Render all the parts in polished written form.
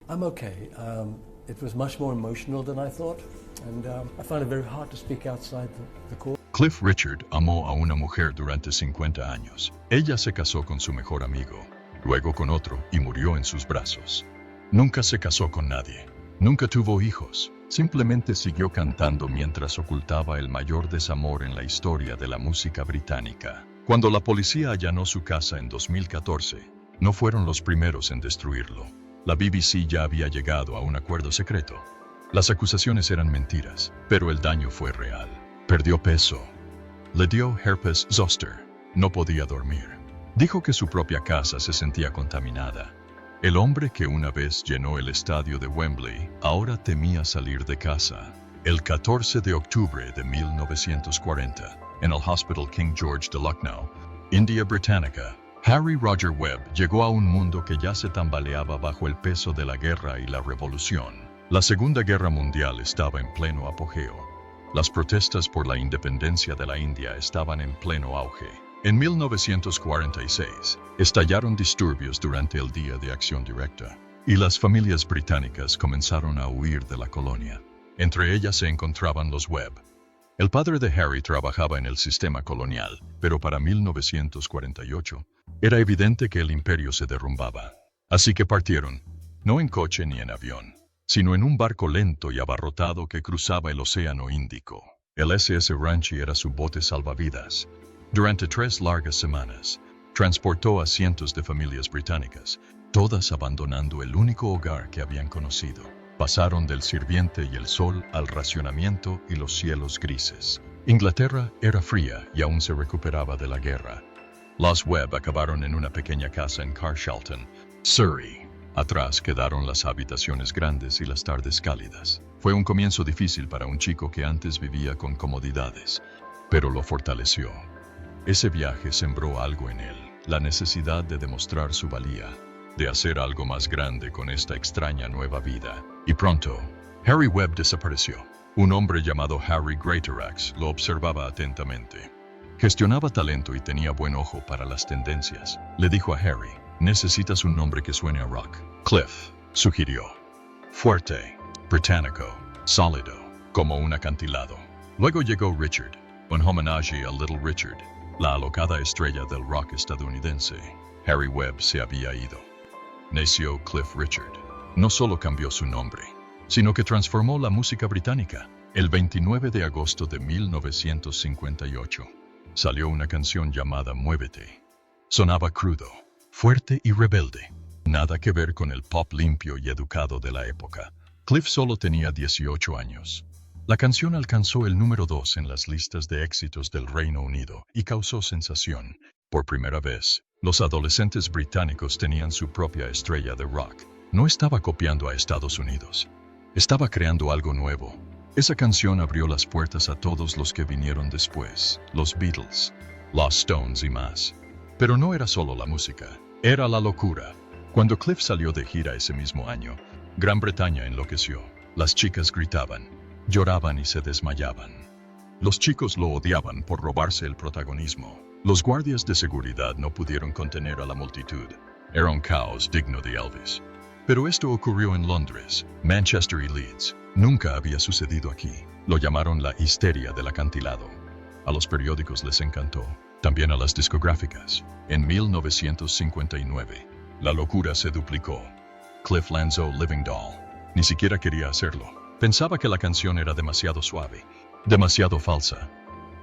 I'm okay. It was much more emotional than I thought, and I found it very hard to speak outside the court. Cliff Richard amó a una mujer durante 50 años. Ella se casó con su mejor amigo, luego con otro y murió en sus brazos. Nunca se casó con nadie. Nunca tuvo hijos. Simplemente siguió cantando mientras ocultaba el mayor desamor en la historia de la música británica. Cuando la policía allanó su casa en 2014, no fueron los primeros en destruirlo. La BBC ya había llegado a un acuerdo secreto. Las acusaciones eran mentiras, pero el daño fue real. Perdió peso. Le dio herpes zoster. No podía dormir. Dijo que su propia casa se sentía contaminada. El hombre que una vez llenó el estadio de Wembley ahora temía salir de casa. El 14 de octubre de 1940, en el Hospital King George de Lucknow, India Británica, Harry Roger Webb llegó a un mundo que ya se tambaleaba bajo el peso de la guerra y la revolución. La Segunda Guerra Mundial estaba en pleno apogeo. Las protestas por la independencia de la India estaban en pleno auge. En 1946, estallaron disturbios durante el Día de Acción Directa, y las familias británicas comenzaron a huir de la colonia. Entre ellas se encontraban los Webb. El padre de Harry trabajaba en el sistema colonial, pero para 1948 era evidente que el imperio se derrumbaba. Así que partieron, no en coche ni en avión, sino en un barco lento y abarrotado que cruzaba el Océano Índico. El SS Ranchi era su bote salvavidas. Durante 3 largas semanas, transportó a cientos de familias británicas, todas abandonando el único hogar que habían conocido. Pasaron del sirviente y el sol al racionamiento y los cielos grises. Inglaterra era fría y aún se recuperaba de la guerra. Los Webb acabaron en una pequeña casa en Carshalton, Surrey. Atrás quedaron las habitaciones grandes y las tardes cálidas. Fue un comienzo difícil para un chico que antes vivía con comodidades, pero lo fortaleció. Ese viaje sembró algo en él, la necesidad de demostrar su valía, de hacer algo más grande con esta extraña nueva vida. Y pronto, Harry Webb desapareció. Un hombre llamado Harry Greatorex lo observaba atentamente. Gestionaba talento y tenía buen ojo para las tendencias. Le dijo a Harry, necesitas un nombre que suene a rock. Cliff, sugirió. Fuerte, británico, sólido, como un acantilado. Luego llegó Richard, un homenaje a Little Richard, la alocada estrella del rock estadounidense. Harry Webb se había ido. Nació Cliff Richard. No solo cambió su nombre, sino que transformó la música británica. El 29 de agosto de 1958, salió una canción llamada Muévete. Sonaba crudo, fuerte y rebelde. Nada que ver con el pop limpio y educado de la época. Cliff solo tenía 18 años. La canción alcanzó el número 2 en las listas de éxitos del Reino Unido y causó sensación. Por primera vez, los adolescentes británicos tenían su propia estrella de rock. No estaba copiando a Estados Unidos. Estaba creando algo nuevo. Esa canción abrió las puertas a todos los que vinieron después, los Beatles, los Stones y más. Pero no era solo la música, era la locura. Cuando Cliff salió de gira ese mismo año, Gran Bretaña enloqueció. Las chicas gritaban, lloraban y se desmayaban. Los chicos lo odiaban por robarse el protagonismo. Los guardias de seguridad no pudieron contener a la multitud. Era un caos digno de Elvis. Pero esto ocurrió en Londres, Manchester y Leeds. Nunca había sucedido aquí. Lo llamaron la histeria del acantilado. A los periódicos les encantó, también a las discográficas. En 1959, la locura se duplicó. Cliff lanzó Living Doll. Ni siquiera quería hacerlo. Pensaba que la canción era demasiado suave, demasiado falsa.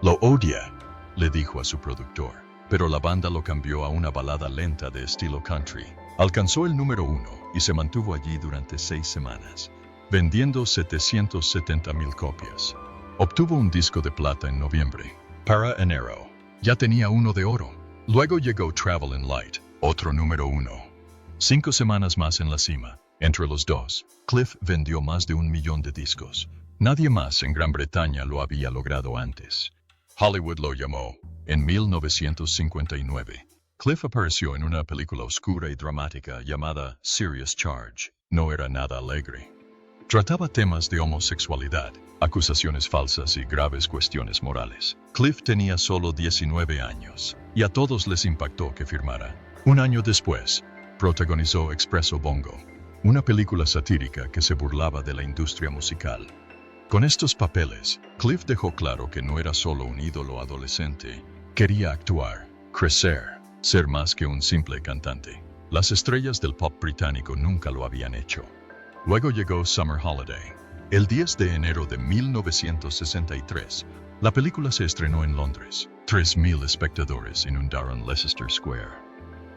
Lo odia, le dijo a su productor, pero la banda lo cambió a una balada lenta de estilo country. Alcanzó el número 1 y se mantuvo allí durante 6 semanas, vendiendo 770,000 copias. Obtuvo un disco de plata en noviembre. Para enero, ya tenía uno de oro. Luego llegó Travelin' Light, otro número 1. 5 semanas más en la cima. Entre los dos, Cliff vendió más de 1 millón de discos. Nadie más en Gran Bretaña lo había logrado antes. Hollywood lo llamó. En 1959, Cliff apareció en una película oscura y dramática llamada Serious Charge. No era nada alegre. Trataba temas de homosexualidad, acusaciones falsas y graves cuestiones morales. Cliff tenía solo 19 años, y a todos les impactó que firmara. Un año después, protagonizó Expresso Bongo. una película satírica que se burlaba de la industria musical. Con estos papeles, Cliff dejó claro que no era solo un ídolo adolescente, quería actuar, crecer, ser más que un simple cantante. Las estrellas del pop británico nunca lo habían hecho. Luego llegó Summer Holiday. El 10 de enero de 1963, la película se estrenó en Londres. 3,000 espectadores inundaron Leicester Square.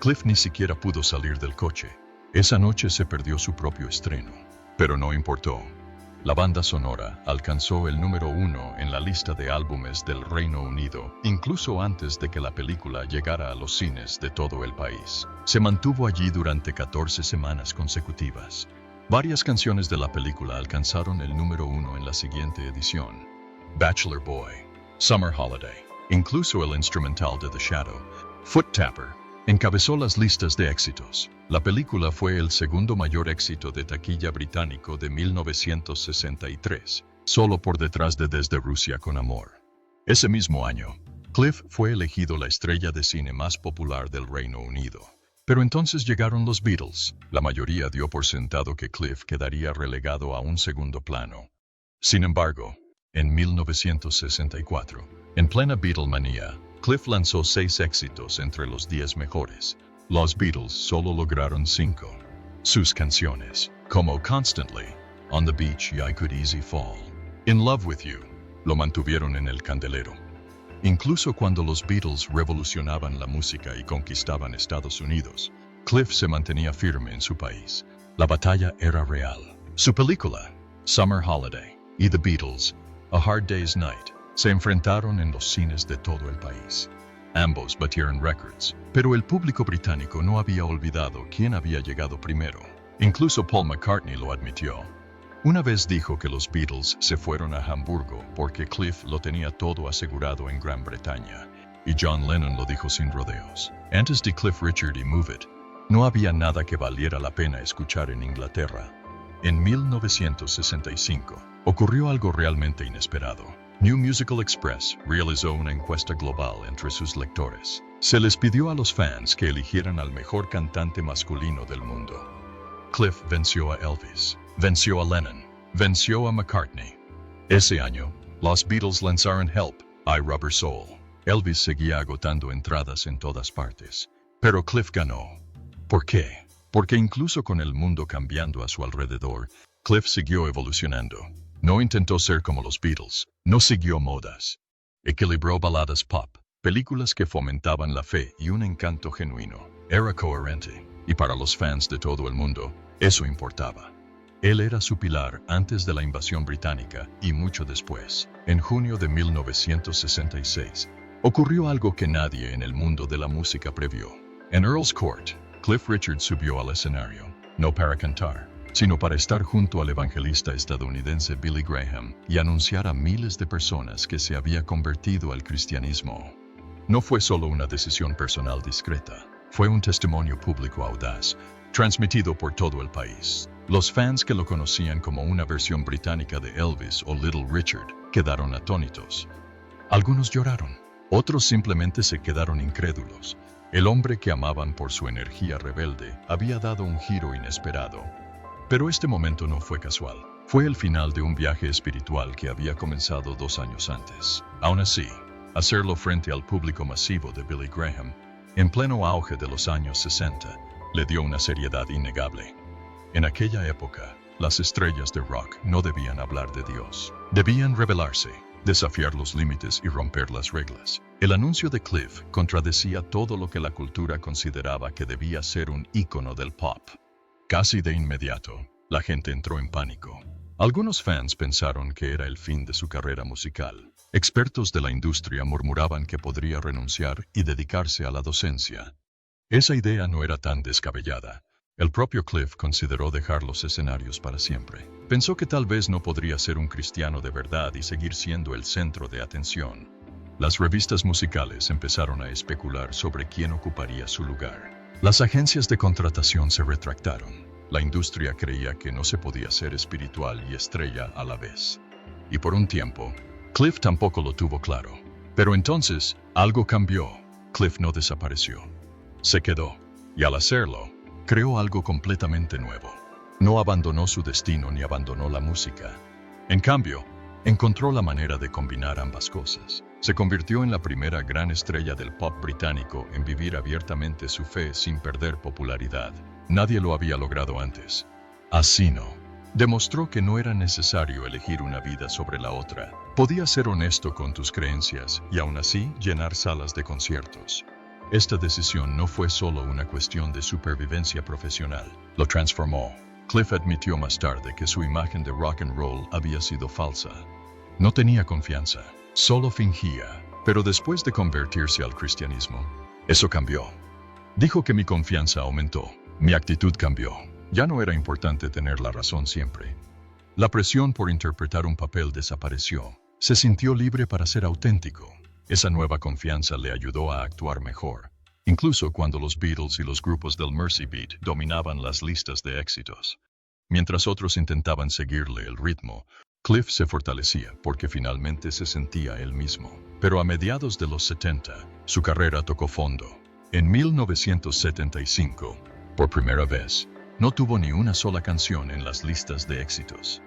Cliff ni siquiera pudo salir del coche. Esa noche se perdió su propio estreno, pero no importó. La banda sonora alcanzó el número 1 en la lista de álbumes del Reino Unido, incluso antes de que la película llegara a los cines de todo el país. Se mantuvo allí durante 14 semanas consecutivas. Varias canciones de la película alcanzaron el número 1 en la siguiente edición: Bachelor Boy, Summer Holiday, incluso el instrumental de The Shadow, Foot Tapper, encabezó las listas de éxitos. La película fue el segundo mayor éxito de taquilla británico de 1963, solo por detrás de Desde Rusia con Amor. Ese mismo año, Cliff fue elegido la estrella de cine más popular del Reino Unido. Pero entonces llegaron los Beatles. La mayoría dio por sentado que Cliff quedaría relegado a un segundo plano. Sin embargo, en 1964, en plena Beatlemanía, Cliff lanzó 6 éxitos entre los 10 mejores. Los Beatles solo lograron 5. Sus canciones, como Constantly, On the Beach y I Could Easy Fall, In Love with You, lo mantuvieron en el candelero. Incluso cuando los Beatles revolucionaban la música y conquistaban Estados Unidos, Cliff se mantenía firme en su país. La batalla era real. Su película, Summer Holiday, y The Beatles, A Hard Day's Night, se enfrentaron en los cines de todo el país. Ambos batieron récords, pero el público británico no había olvidado quién había llegado primero. Incluso Paul McCartney lo admitió. Una vez dijo que los Beatles se fueron a Hamburgo porque Cliff lo tenía todo asegurado en Gran Bretaña, y John Lennon lo dijo sin rodeos. Antes de Cliff Richard y Move It, no había nada que valiera la pena escuchar en Inglaterra. En 1965, ocurrió algo realmente inesperado. New Musical Express realizó una encuesta global entre sus lectores. Se les pidió a los fans que eligieran al mejor cantante masculino del mundo. Cliff venció a Elvis, venció a Lennon, venció a McCartney. Ese año, los Beatles lanzaron Help, I Rubber Soul. Elvis seguía agotando entradas en todas partes, pero Cliff ganó. ¿Por qué? Porque incluso con el mundo cambiando a su alrededor, Cliff siguió evolucionando. No intentó ser como los Beatles, no siguió modas. Equilibró baladas pop, películas que fomentaban la fe y un encanto genuino. Era coherente, y para los fans de todo el mundo, eso importaba. Él era su pilar antes de la invasión británica y mucho después. En junio de 1966, ocurrió algo que nadie en el mundo de la música previó. En Earl's Court, Cliff Richard subió al escenario, no para cantar, sino para estar junto al evangelista estadounidense Billy Graham y anunciar a miles de personas que se había convertido al cristianismo. No fue solo una decisión personal discreta, fue un testimonio público audaz, transmitido por todo el país. Los fans que lo conocían como una versión británica de Elvis o Little Richard quedaron atónitos. Algunos lloraron, otros simplemente se quedaron incrédulos. El hombre que amaban por su energía rebelde había dado un giro inesperado. Pero este momento no fue casual. Fue el final de un viaje espiritual que había comenzado 2 años antes. Aún así, hacerlo frente al público masivo de Billy Graham, en pleno auge de los años 60, le dio una seriedad innegable. En aquella época, las estrellas de rock no debían hablar de Dios. Debían rebelarse, desafiar los límites y romper las reglas. El anuncio de Cliff contradecía todo lo que la cultura consideraba que debía ser un ícono del pop. Casi de inmediato, la gente entró en pánico. Algunos fans pensaron que era el fin de su carrera musical. Expertos de la industria murmuraban que podría renunciar y dedicarse a la docencia. Esa idea no era tan descabellada. El propio Cliff consideró dejar los escenarios para siempre. Pensó que tal vez no podría ser un cristiano de verdad y seguir siendo el centro de atención. Las revistas musicales empezaron a especular sobre quién ocuparía su lugar. Las agencias de contratación se retractaron. La industria creía que no se podía ser espiritual y estrella a la vez. Y por un tiempo, Cliff tampoco lo tuvo claro. Pero entonces, algo cambió. Cliff no desapareció. Se quedó. Y al hacerlo, creó algo completamente nuevo. No abandonó su destino ni abandonó la música. En cambio, encontró la manera de combinar ambas cosas. Se convirtió en la primera gran estrella del pop británico en vivir abiertamente su fe sin perder popularidad. Nadie lo había logrado antes. Así no. Demostró que no era necesario elegir una vida sobre la otra. Podías ser honesto con tus creencias y aún así llenar salas de conciertos. Esta decisión no fue solo una cuestión de supervivencia profesional. Lo transformó. Cliff admitió más tarde que su imagen de rock and roll había sido falsa. No tenía confianza, solo fingía. Pero después de convertirse al cristianismo, eso cambió. Dijo que mi confianza aumentó. Mi actitud cambió. Ya no era importante tener la razón siempre. La presión por interpretar un papel desapareció. Se sintió libre para ser auténtico. Esa nueva confianza le ayudó a actuar mejor, incluso cuando los Beatles y los grupos del Mersey Beat dominaban las listas de éxitos. Mientras otros intentaban seguirle el ritmo, Cliff se fortalecía porque finalmente se sentía él mismo. Pero a mediados de los 70, su carrera tocó fondo. En 1975, por primera vez, no tuvo ni una sola canción en las listas de éxitos.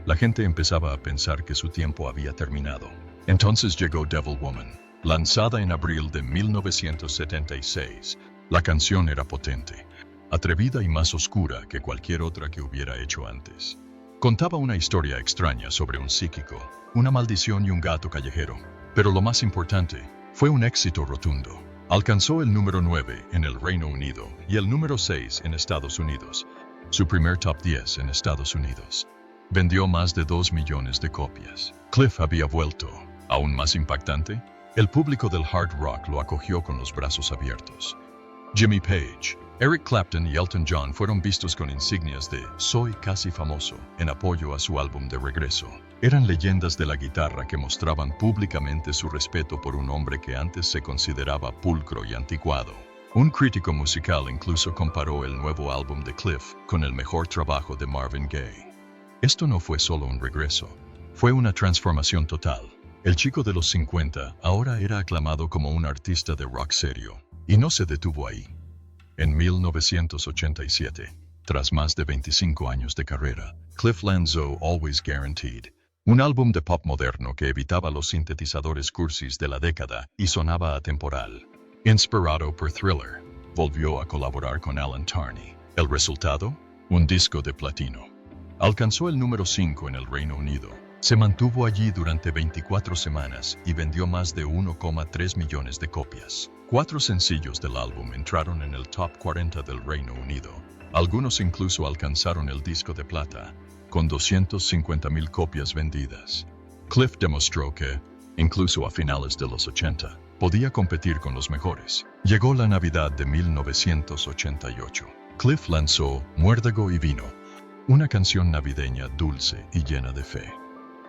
La gente empezaba a pensar que su tiempo había terminado. Entonces llegó Devil Woman. Lanzada en abril de 1976, la canción era potente, atrevida y más oscura que cualquier otra que hubiera hecho antes. Contaba una historia extraña sobre un psíquico, una maldición y un gato callejero. Pero lo más importante, fue un éxito rotundo. Alcanzó el número 9 en el Reino Unido y el número 6 en Estados Unidos, su primer top 10 en Estados Unidos. Vendió más de 2 millones de copias. Cliff había vuelto. Aún más impactante, el público del hard rock lo acogió con los brazos abiertos. Jimmy Page, Eric Clapton y Elton John fueron vistos con insignias de "Soy casi famoso" en apoyo a su álbum de regreso. Eran leyendas de la guitarra que mostraban públicamente su respeto por un hombre que antes se consideraba pulcro y anticuado. Un crítico musical incluso comparó el nuevo álbum de Cliff con el mejor trabajo de Marvin Gaye. Esto no fue solo un regreso, fue una transformación total. El chico de los 50 ahora era aclamado como un artista de rock serio, y no se detuvo ahí. En 1987, tras más de 25 años de carrera, Cliff lanzó Always Guaranteed, un álbum de pop moderno que evitaba los sintetizadores cursis de la década y sonaba atemporal. Inspirado por Thriller, volvió a colaborar con Alan Tarney. El resultado, un disco de platino. Alcanzó el número 5 en el Reino Unido. Se mantuvo allí durante 24 semanas y vendió más de 1,3 millones de copias. 4 sencillos del álbum entraron en el top 40 del Reino Unido. Algunos incluso alcanzaron el disco de plata, con 250,000 copias vendidas. Cliff demostró que, incluso a finales de los 80, podía competir con los mejores. Llegó la Navidad de 1988. Cliff lanzó Muérdago y Vino, una canción navideña dulce y llena de fe.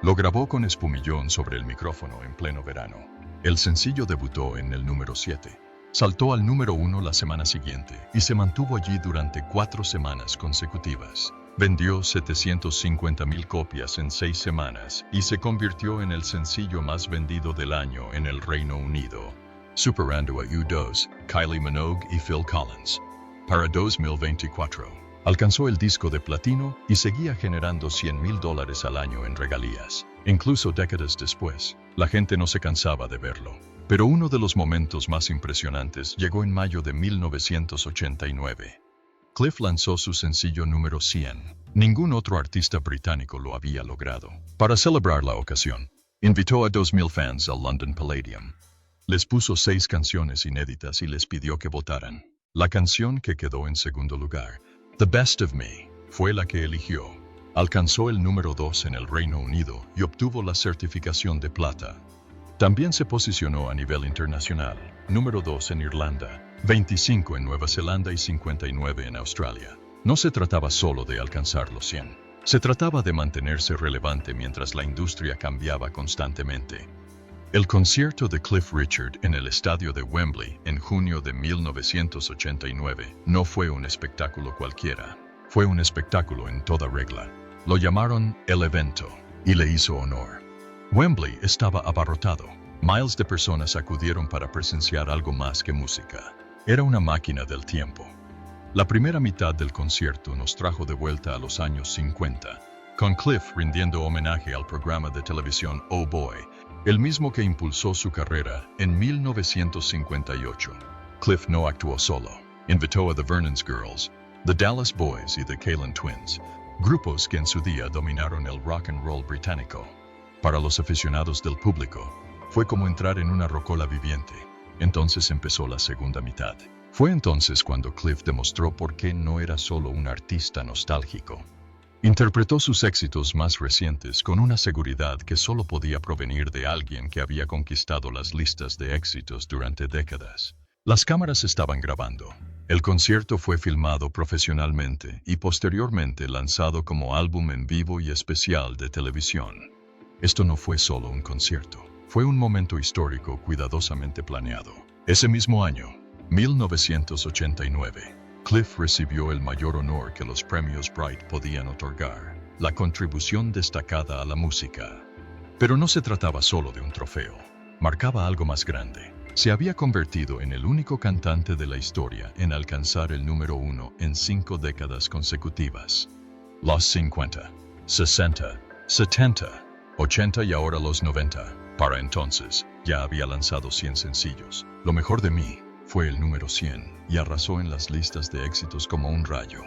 Lo grabó con espumillón sobre el micrófono en pleno verano. El sencillo debutó en el número 7. Saltó al número 1 la semana siguiente y se mantuvo allí durante 4 semanas consecutivas. Vendió 750,000 copias en 6 semanas y se convirtió en el sencillo más vendido del año en el Reino Unido, superando a U2, Kylie Minogue y Phil Collins. Para 2024, alcanzó el disco de platino y seguía generando $100,000 al año en regalías. Incluso décadas después, la gente no se cansaba de verlo. Pero uno de los momentos más impresionantes llegó en mayo de 1989. Cliff lanzó su sencillo número 100. Ningún otro artista británico lo había logrado. Para celebrar la ocasión, invitó a 2,000 fans al London Palladium. Les puso 6 canciones inéditas y les pidió que votaran. La canción que quedó en segundo lugar, The Best of Me, fue la que eligió. Alcanzó el número 2 en el Reino Unido y obtuvo la certificación de plata. También se posicionó a nivel internacional, número 2 en Irlanda, 25 en Nueva Zelanda y 59 en Australia. No se trataba solo de alcanzar los 100. Se trataba de mantenerse relevante mientras la industria cambiaba constantemente. El concierto de Cliff Richard en el estadio de Wembley en junio de 1989 no fue un espectáculo cualquiera. Fue un espectáculo en toda regla. Lo llamaron el evento y le hizo honor. Wembley estaba abarrotado. Miles de personas acudieron para presenciar algo más que música. Era una máquina del tiempo. La primera mitad del concierto nos trajo de vuelta a los años 50, con Cliff rindiendo homenaje al programa de televisión Oh Boy, el mismo que impulsó su carrera en 1958. Cliff no actuó solo. Invitó a The Vernon's Girls, The Dallas Boys y The Kalin Twins, grupos que en su día dominaron el rock and roll británico. Para los aficionados del público, fue como entrar en una rocola viviente. Entonces empezó la segunda mitad. Fue entonces cuando Cliff demostró por qué no era solo un artista nostálgico. Interpretó sus éxitos más recientes con una seguridad que solo podía provenir de alguien que había conquistado las listas de éxitos durante décadas. Las cámaras estaban grabando. El concierto fue filmado profesionalmente y posteriormente lanzado como álbum en vivo y especial de televisión. Esto no fue solo un concierto, fue un momento histórico cuidadosamente planeado. Ese mismo año, 1989, Cliff recibió el mayor honor que los premios Bright podían otorgar, la contribución destacada a la música. Pero no se trataba solo de un trofeo, marcaba algo más grande. Se había convertido en el único cantante de la historia en alcanzar el número 1 en 5 décadas consecutivas. Los 50, 60, 70, 80 y ahora los 90. Para entonces, ya había lanzado 100 sencillos. Lo mejor de mí fue el número 100 y arrasó en las listas de éxitos como un rayo.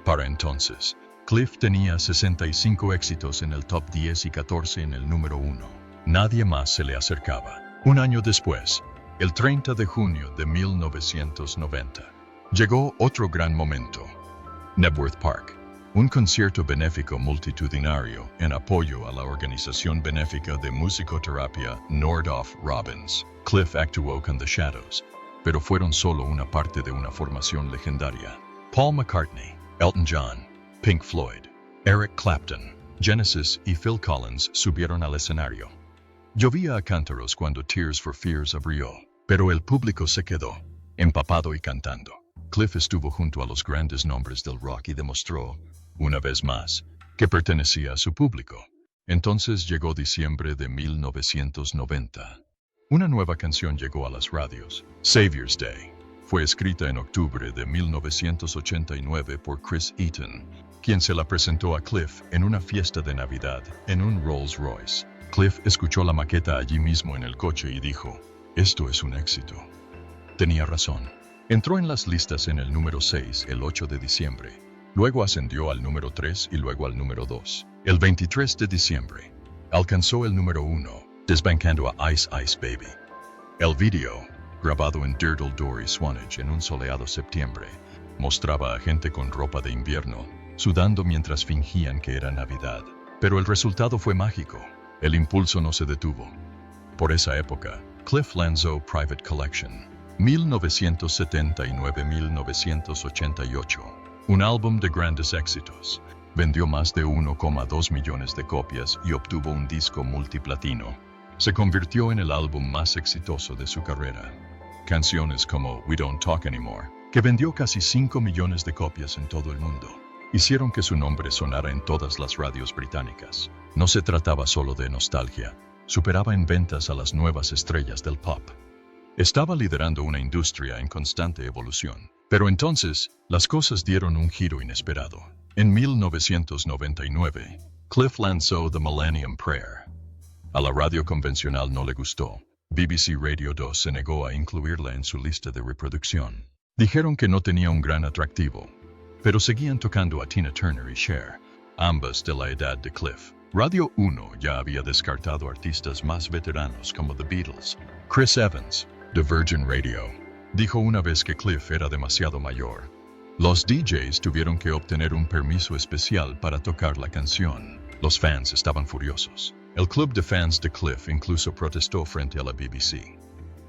Para entonces, Cliff tenía 65 éxitos en el top 10 y 14 en el número 1. Nadie más se le acercaba. Un año después, el 30 de junio de 1990, llegó otro gran momento. Knebworth Park, un concierto benéfico multitudinario en apoyo a la organización benéfica de musicoterapia Nordoff Robbins. Cliff actuó con The Shadows, pero fueron solo una parte de una formación legendaria. Paul McCartney, Elton John, Pink Floyd, Eric Clapton, Genesis y Phil Collins subieron al escenario. Llovía a cántaros cuando Tears for Fears abrió, pero el público se quedó, empapado y cantando. Cliff estuvo junto a los grandes nombres del rock y demostró, una vez más, que pertenecía a su público. Entonces llegó diciembre de 1990. Una nueva canción llegó a las radios, Savior's Day. Fue escrita en octubre de 1989 por Chris Eaton, quien se la presentó a Cliff en una fiesta de Navidad en un Rolls Royce. Cliff escuchó la maqueta allí mismo en el coche y dijo, esto es un éxito. Tenía razón. Entró en las listas en el número 6 el 8 de diciembre. Luego ascendió al número 3 y luego al número 2. El 23 de diciembre, alcanzó el número 1, desbancando a Ice Ice Baby. El video, grabado en Durdle Door y Swanage en un soleado septiembre, mostraba a gente con ropa de invierno, sudando mientras fingían que era Navidad. Pero el resultado fue mágico. El impulso no se detuvo. Por esa época, Cliff lanzó Private Collection, 1979-1988, un álbum de grandes éxitos. Vendió más de 1,2 millones de copias y obtuvo un disco multiplatino. Se convirtió en el álbum más exitoso de su carrera. Canciones como We Don't Talk Anymore, que vendió casi 5 millones de copias en todo el mundo, hicieron que su nombre sonara en todas las radios británicas. No se trataba solo de nostalgia, superaba en ventas a las nuevas estrellas del pop. Estaba liderando una industria en constante evolución. Pero entonces, las cosas dieron un giro inesperado. En 1999, Cliff lanzó The Millennium Prayer. A la radio convencional no le gustó. BBC Radio 2 se negó a incluirla en su lista de reproducción. Dijeron que no tenía un gran atractivo, pero seguían tocando a Tina Turner y Cher, ambas de la edad de Cliff. Radio 1 ya había descartado artistas más veteranos como The Beatles. Chris Evans, de Virgin Radio, dijo una vez que Cliff era demasiado mayor. Los DJs tuvieron que obtener un permiso especial para tocar la canción. Los fans estaban furiosos. El club de fans de Cliff incluso protestó frente a la BBC.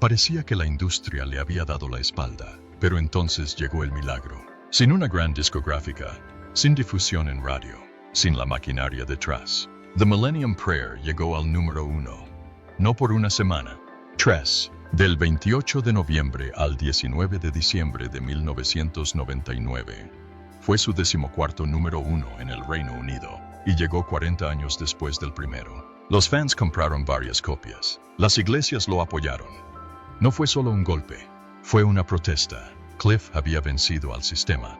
Parecía que la industria le había dado la espalda, pero entonces llegó el milagro. Sin una gran discográfica, sin difusión en radio, sin la maquinaria detrás, The Millennium Prayer llegó al número 1. No por una semana, 3. Del 28 de noviembre al 19 de diciembre de 1999. Fue su 14º número 1 en el Reino Unido y llegó 40 años después del primero. Los fans compraron varias copias. Las iglesias lo apoyaron. No fue solo un golpe, fue una protesta. Cliff había vencido al sistema.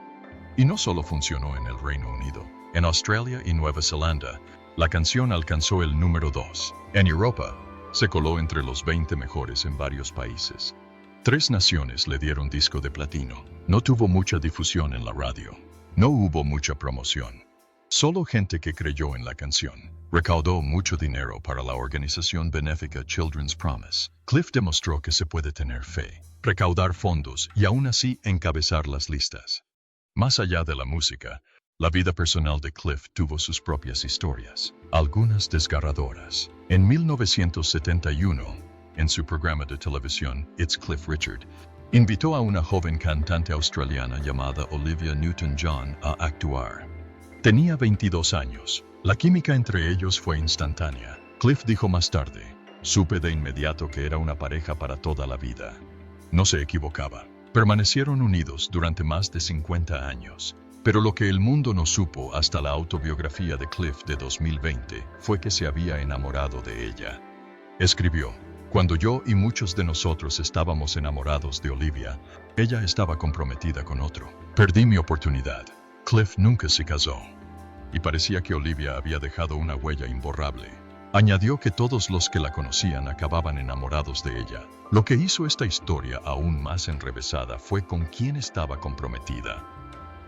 Y no solo funcionó en el Reino Unido. En Australia y Nueva Zelanda, la canción alcanzó el número 2. En Europa, se coló entre los 20 mejores en varios países. 3 naciones le dieron disco de platino. No tuvo mucha difusión en la radio. No hubo mucha promoción. Solo gente que creyó en la canción. Recaudó mucho dinero para la organización benéfica Children's Promise. Cliff demostró que se puede tener fe, recaudar fondos y aún así encabezar las listas. Más allá de la música, la vida personal de Cliff tuvo sus propias historias, algunas desgarradoras. En 1971, en su programa de televisión It's Cliff Richard, invitó a una joven cantante australiana llamada Olivia Newton-John a actuar. Tenía 22 años. La química entre ellos fue instantánea. Cliff dijo más tarde, supe de inmediato que era una pareja para toda la vida. No se equivocaba. Permanecieron unidos durante más de 50 años. Pero lo que el mundo no supo hasta la autobiografía de Cliff de 2020 fue que se había enamorado de ella. Escribió, cuando yo y muchos de nosotros estábamos enamorados de Olivia, ella estaba comprometida con otro. Perdí mi oportunidad. Cliff nunca se casó. Y parecía que Olivia había dejado una huella imborrable. Añadió que todos los que la conocían acababan enamorados de ella. Lo que hizo esta historia aún más enrevesada fue con quién estaba comprometida.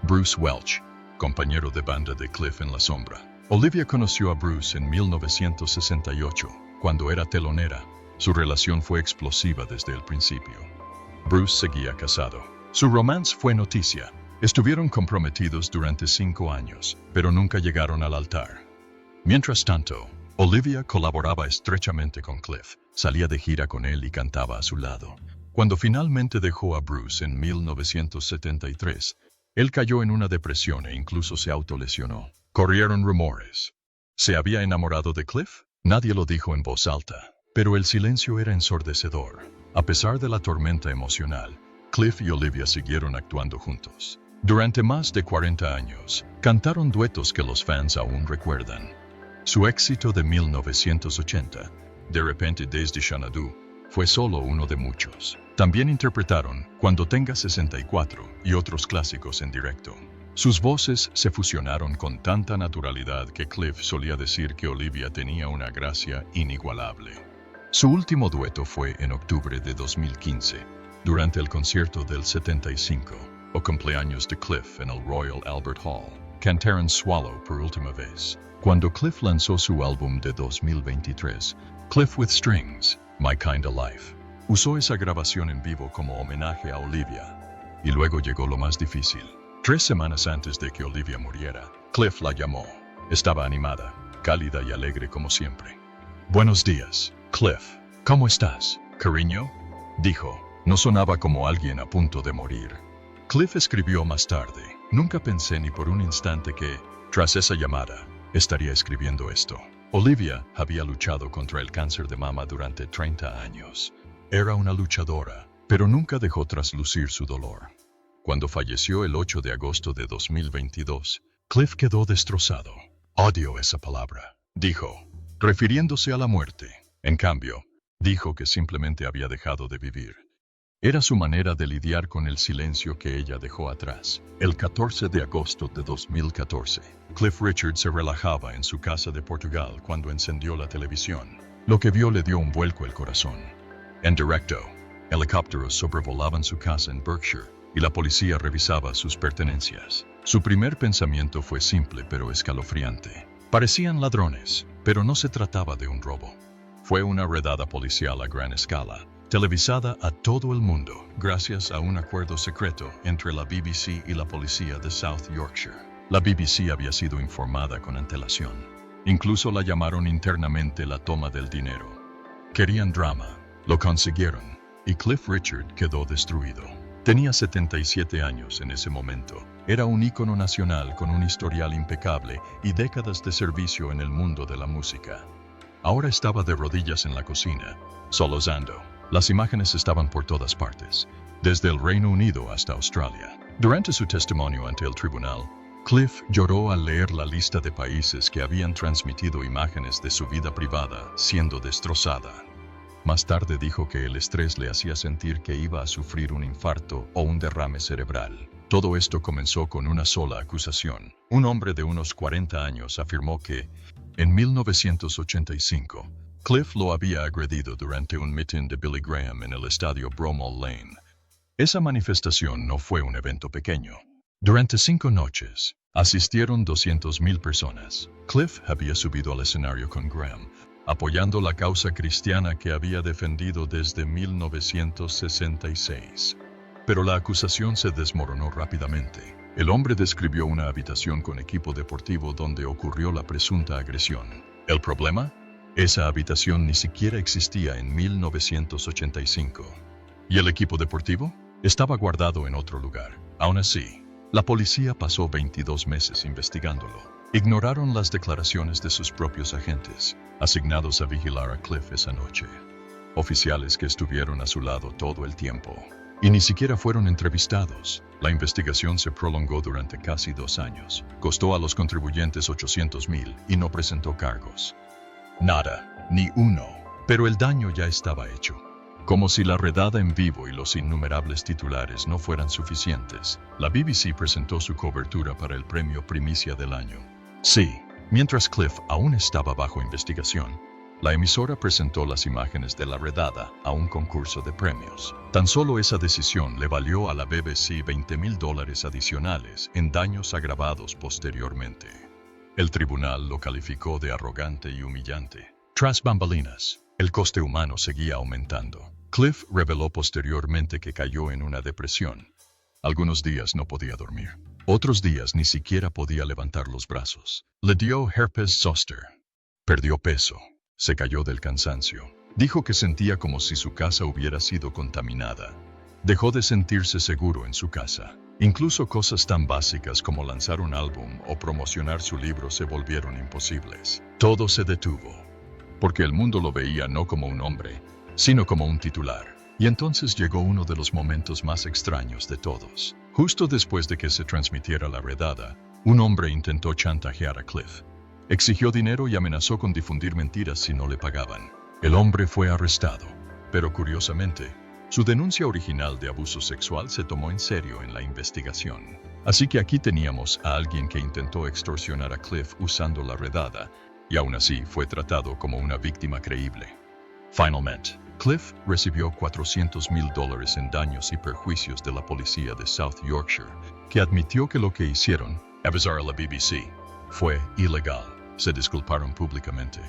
Bruce Welch, compañero de banda de Cliff en la sombra. Olivia conoció a Bruce en 1968, cuando era telonera. Su relación fue explosiva desde el principio. Bruce seguía casado. Su romance fue noticia. Estuvieron comprometidos durante 5 años, pero nunca llegaron al altar. Mientras tanto, Olivia colaboraba estrechamente con Cliff, salía de gira con él y cantaba a su lado. Cuando finalmente dejó a Bruce en 1973, él cayó en una depresión e incluso se autolesionó. Corrieron rumores. ¿Se había enamorado de Cliff? Nadie lo dijo en voz alta, pero el silencio era ensordecedor. A pesar de la tormenta emocional, Cliff y Olivia siguieron actuando juntos. Durante más de 40 años, cantaron duetos que los fans aún recuerdan. Su éxito de 1980, De repente desde Xanadu, fue solo uno de muchos. También interpretaron Cuando tenga 64 y otros clásicos en directo. Sus voces se fusionaron con tanta naturalidad que Cliff solía decir que Olivia tenía una gracia inigualable. Su último dueto fue en octubre de 2015, durante el concierto del 75, o cumpleaños de Cliff en el Royal Albert Hall. Cantaron Swallow por última vez. Cuando Cliff lanzó su álbum de 2023, Cliff with Strings, My Kinda Life, usó esa grabación en vivo como homenaje a Olivia. Y luego llegó lo más difícil. 3 semanas antes de que Olivia muriera, Cliff la llamó. Estaba animada, cálida y alegre como siempre. Buenos días, Cliff. ¿Cómo estás, cariño? Dijo. No sonaba como alguien a punto de morir. Cliff escribió más tarde. Nunca pensé ni por un instante que, tras esa llamada, estaría escribiendo esto. Olivia había luchado contra el cáncer de mama durante 30 años. Era una luchadora, pero nunca dejó traslucir su dolor. Cuando falleció el 8 de agosto de 2022, Cliff quedó destrozado. Odio esa palabra, dijo, refiriéndose a la muerte. En cambio, dijo que simplemente había dejado de vivir. Era su manera de lidiar con el silencio que ella dejó atrás. El 14 de agosto de 2014, Cliff Richard se relajaba en su casa de Portugal cuando encendió la televisión. Lo que vio le dio un vuelco al corazón. En directo, helicópteros sobrevolaban su casa en Berkshire y la policía revisaba sus pertenencias. Su primer pensamiento fue simple pero escalofriante. Parecían ladrones, pero no se trataba de un robo. Fue una redada policial a gran escala, televisada a todo el mundo, gracias a un acuerdo secreto entre la BBC y la policía de South Yorkshire. La BBC había sido informada con antelación. Incluso la llamaron internamente la toma del dinero. Querían drama, lo consiguieron, y Cliff Richard quedó destruido. Tenía 77 años en ese momento. Era un ícono nacional con un historial impecable y décadas de servicio en el mundo de la música. Ahora estaba de rodillas en la cocina, sollozando. Las imágenes estaban por todas partes, desde el Reino Unido hasta Australia. Durante su testimonio ante el tribunal, Cliff lloró al leer la lista de países que habían transmitido imágenes de su vida privada siendo destrozada. Más tarde dijo que el estrés le hacía sentir que iba a sufrir un infarto o un derrame cerebral. Todo esto comenzó con una sola acusación. Un hombre de unos 40 años afirmó que, en 1985, Cliff lo había agredido durante un mitin de Billy Graham en el estadio Bromall Lane. Esa manifestación no fue un evento pequeño. Durante 5 noches, asistieron 200,000 personas. Cliff había subido al escenario con Graham, apoyando la causa cristiana que había defendido desde 1966. Pero la acusación se desmoronó rápidamente. El hombre describió una habitación con equipo deportivo donde ocurrió la presunta agresión. ¿El problema? Esa habitación ni siquiera existía en 1985. ¿Y el equipo deportivo? Estaba guardado en otro lugar. Aún así, la policía pasó 22 meses investigándolo. Ignoraron las declaraciones de sus propios agentes, asignados a vigilar a Cliff esa noche. Oficiales que estuvieron a su lado todo el tiempo. Y ni siquiera fueron entrevistados. La investigación se prolongó durante casi 2 años. Costó a los contribuyentes 800,000 y no presentó cargos. Nada, ni uno. Pero el daño ya estaba hecho. Como si la redada en vivo y los innumerables titulares no fueran suficientes, la BBC presentó su cobertura para el premio Primicia del Año. Sí, mientras Cliff aún estaba bajo investigación, la emisora presentó las imágenes de la redada a un concurso de premios. Tan solo esa decisión le valió a la BBC $20,000 adicionales en daños agravados posteriormente. El tribunal lo calificó de arrogante y humillante. Tras bambalinas, el coste humano seguía aumentando. Cliff reveló posteriormente que cayó en una depresión. Algunos días no podía dormir. Otros días ni siquiera podía levantar los brazos. Le dio herpes zóster. Perdió peso. Se cayó del cansancio. Dijo que sentía como si su casa hubiera sido contaminada. Dejó de sentirse seguro en su casa. Incluso cosas tan básicas como lanzar un álbum o promocionar su libro se volvieron imposibles. Todo se detuvo, porque el mundo lo veía no como un hombre, sino como un titular. Y entonces llegó uno de los momentos más extraños de todos. Justo después de que se transmitiera la redada, un hombre intentó chantajear a Cliff. Exigió dinero y amenazó con difundir mentiras si no le pagaban. El hombre fue arrestado, pero curiosamente, su denuncia original de abuso sexual se tomó en serio en la investigación. Así que aquí teníamos a alguien que intentó extorsionar a Cliff usando la redada, y aún así fue tratado como una víctima creíble. Finalmente, Cliff recibió $400,000 en daños y perjuicios de la policía de South Yorkshire, que admitió que lo que hicieron, avisar a la BBC, fue ilegal. Se disculparon públicamente.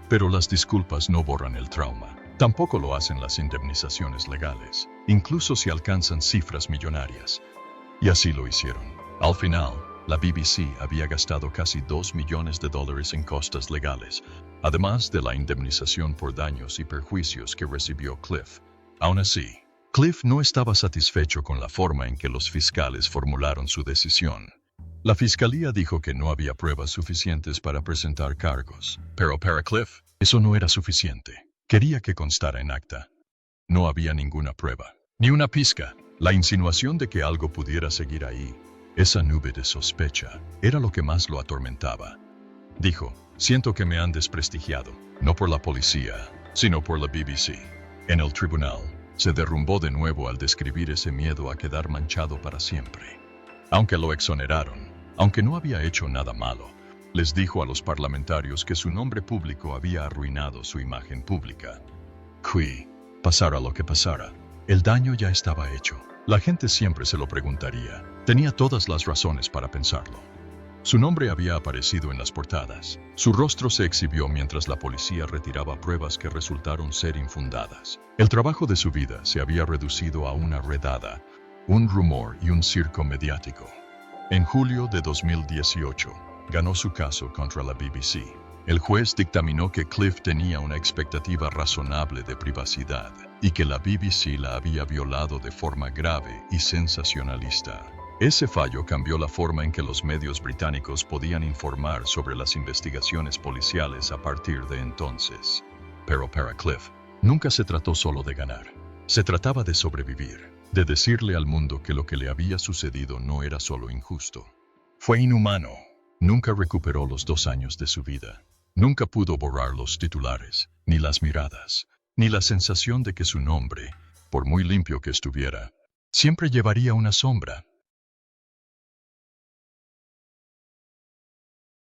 Pero las disculpas no borran el trauma. Tampoco lo hacen las indemnizaciones legales, incluso si alcanzan cifras millonarias. Y así lo hicieron. Al final, la BBC había gastado casi $2 millones en costas legales, además de la indemnización por daños y perjuicios que recibió Cliff. Aún así, Cliff no estaba satisfecho con la forma en que los fiscales formularon su decisión. La fiscalía dijo que no había pruebas suficientes para presentar cargos, pero para Cliff, eso no era suficiente. Quería que constara en acta. No había ninguna prueba, ni una pizca. La insinuación de que algo pudiera seguir ahí, esa nube de sospecha, era lo que más lo atormentaba. Dijo, siento que me han desprestigiado, no por la policía, sino por la BBC. En el tribunal, se derrumbó de nuevo al describir ese miedo a quedar manchado para siempre. Aunque lo exoneraron, aunque no había hecho nada malo, les dijo a los parlamentarios que su nombre público había arruinado su imagen pública. Pasara lo que pasara, el daño ya estaba hecho. La gente siempre se lo preguntaría. Tenía todas las razones para pensarlo. Su nombre había aparecido en las portadas. Su rostro se exhibió mientras la policía retiraba pruebas que resultaron ser infundadas. El trabajo de su vida se había reducido a una redada, un rumor y un circo mediático. En julio de 2018, ganó su caso contra la BBC. El juez dictaminó que Cliff tenía una expectativa razonable de privacidad y que la BBC la había violado de forma grave y sensacionalista. Ese fallo cambió la forma en que los medios británicos podían informar sobre las investigaciones policiales a partir de entonces. Pero para Cliff, nunca se trató solo de ganar. Se trataba de sobrevivir, de decirle al mundo que lo que le había sucedido no era solo injusto. Fue inhumano. Nunca recuperó los 2 años de su vida. Nunca pudo borrar los titulares, ni las miradas, ni la sensación de que su nombre, por muy limpio que estuviera, siempre llevaría una sombra.